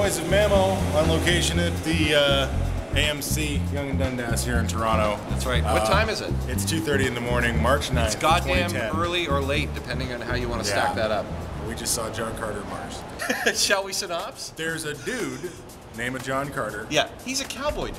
boys of MAMO on location at the AMC, Young and Dundas here in Toronto. That's right. What time is it? It's 2:30 in the morning, March 9th, It's goddamn 2010. early or late, depending on how you want to stack that up. We just saw John Carter Mars. Shall we synopsis? There's a dude named John Carter. Yeah, he's a cowboy dude.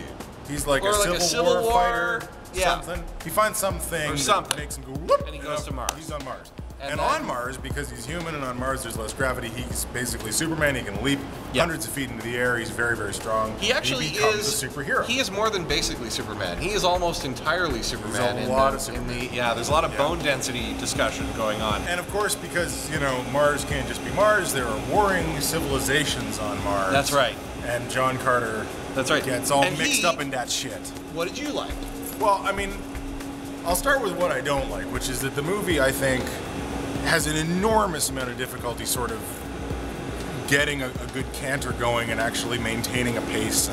He's like, a Civil War fighter, something. He finds something that makes him go whoop, and he goes to Mars. He's on Mars. And on Mars, because he's human and on Mars there's less gravity, he's basically Superman. He can leap hundreds of feet into the air. He's very, very strong. He actually becomes a superhero. He is more than basically Superman. He is almost entirely Superman. There's a lot of Superman. There's a lot of bone density discussion going on. And of course, because, you know, Mars can't just be Mars, there are warring civilizations on Mars. That's right. And John Carter gets all mixed up in that shit. What did you like? Well, I mean, I'll start with what I don't like, which is that the movie, I think, has an enormous amount of difficulty sort of getting a good canter going and actually maintaining a pace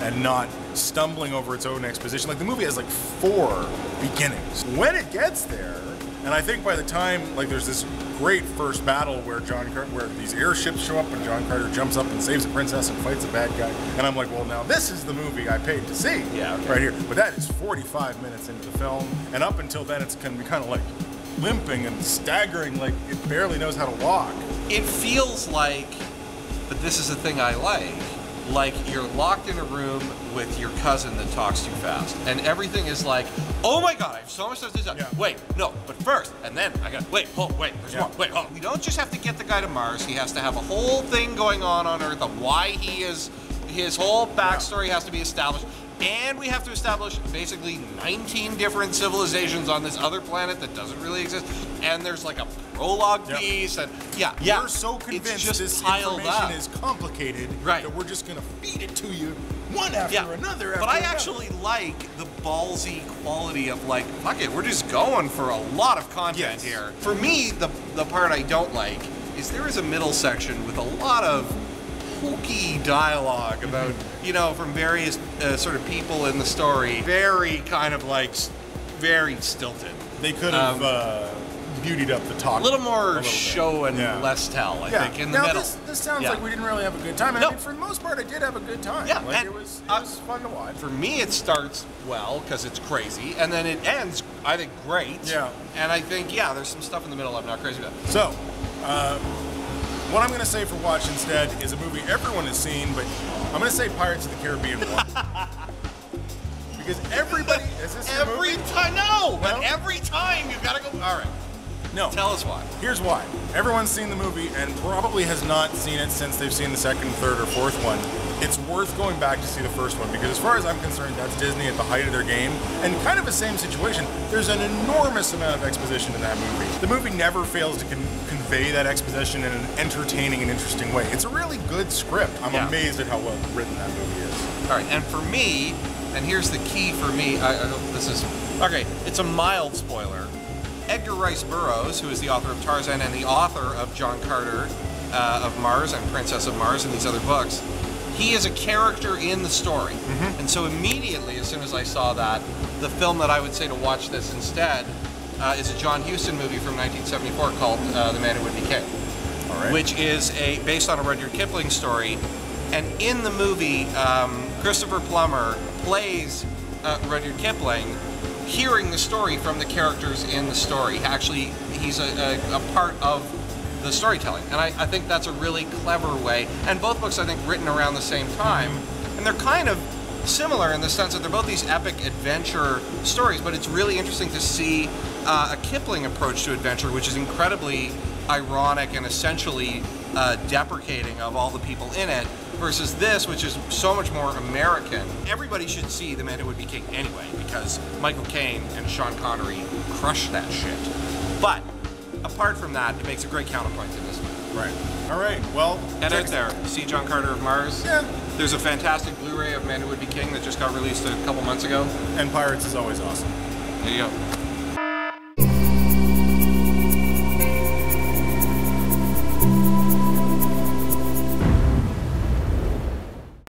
and not stumbling over its own exposition. Like, the movie has like 4 beginnings. When it gets there, and I think by the time, like, there's this great first battle where where these airships show up and John Carter jumps up and saves the princess and fights a bad guy, and I'm like, well, now this is the movie I paid to see right here. But that is 45 minutes into the film, and up until then it's going to be kind of like limping and staggering, like it barely knows how to walk. It feels like, but this is the thing I like you're locked in a room with your cousin that talks too fast, and everything is like, oh my god, I have so much stuff to do. Wait, no, but first, and then I got, wait, there's more, wait, hold. We don't just have to get the guy to Mars, he has to have a whole thing going on Earth of why he is, his whole backstory has to be established. And we have to establish basically 19 different civilizations on this other planet that doesn't really exist. And there's like a prologue piece, and we're so convinced this information is complicated that we're just gonna feed it to you one after another. But I actually like the ballsy quality of, like, fuck it, we're just going for a lot of content here. For me, the part I don't like is there is a middle section with a lot of hokey dialogue about, you know, from various sort of people in the story. Very kind of like, very stilted. They could have beautied up the talk. A little more show and less tell, I think, in the middle. This sounds like we didn't really have a good time. And I mean, for the most part, I did have a good time. Yeah, like, it was fun to watch. For me, it starts well, because it's crazy, and then it ends, I think, great. Yeah. And I think, there's some stuff in the middle I'm not crazy about. So, what I'm going to say for watch instead is a movie everyone has seen, but I'm going to say Pirates of the Caribbean 1. Because everybody... Is this every time? No! But every time you've got to go... All right. No. Tell us why. Here's why. Everyone's seen the movie and probably has not seen it since they've seen the second, third, or fourth one. It's worth going back to see the first one, because as far as I'm concerned, that's Disney at the height of their game. And kind of the same situation. There's an enormous amount of exposition in that movie. The movie never fails to convey that exposition in an entertaining and interesting way. It's a really good script. I'm amazed at how well written that movie is. All right, and for me, and here's the key for me, it's a mild spoiler. Edgar Rice Burroughs, who is the author of Tarzan and the author of John Carter of Mars and Princess of Mars and these other books, he is a character in the story. And so immediately, as soon as I saw that, the film that I would say to watch this instead is a John Huston movie from 1974 called The Man Who Would Be King, which is based on a Rudyard Kipling story. And in the movie, Christopher Plummer plays Rudyard Kipling, hearing the story from the characters in the story. Actually, he's a part of the storytelling, and I think that's a really clever way. And both books, I think, written around the same time, and they're kind of similar in the sense that they're both these epic adventure stories, but it's really interesting to see a Kipling approach to adventure, which is incredibly ironic and essentially deprecating of all the people in it, versus this, which is so much more American. Everybody should see The Man Who Would Be King anyway, because Michael Caine and Sean Connery crushed that shit. But apart from that, it makes a great counterpoint to this one. Right. All right. Well, and out there, see John Carter of Mars. Yeah. There's a fantastic Blu-ray of Man Who Would Be King that just got released a couple months ago. And Pirates is always awesome. There you go.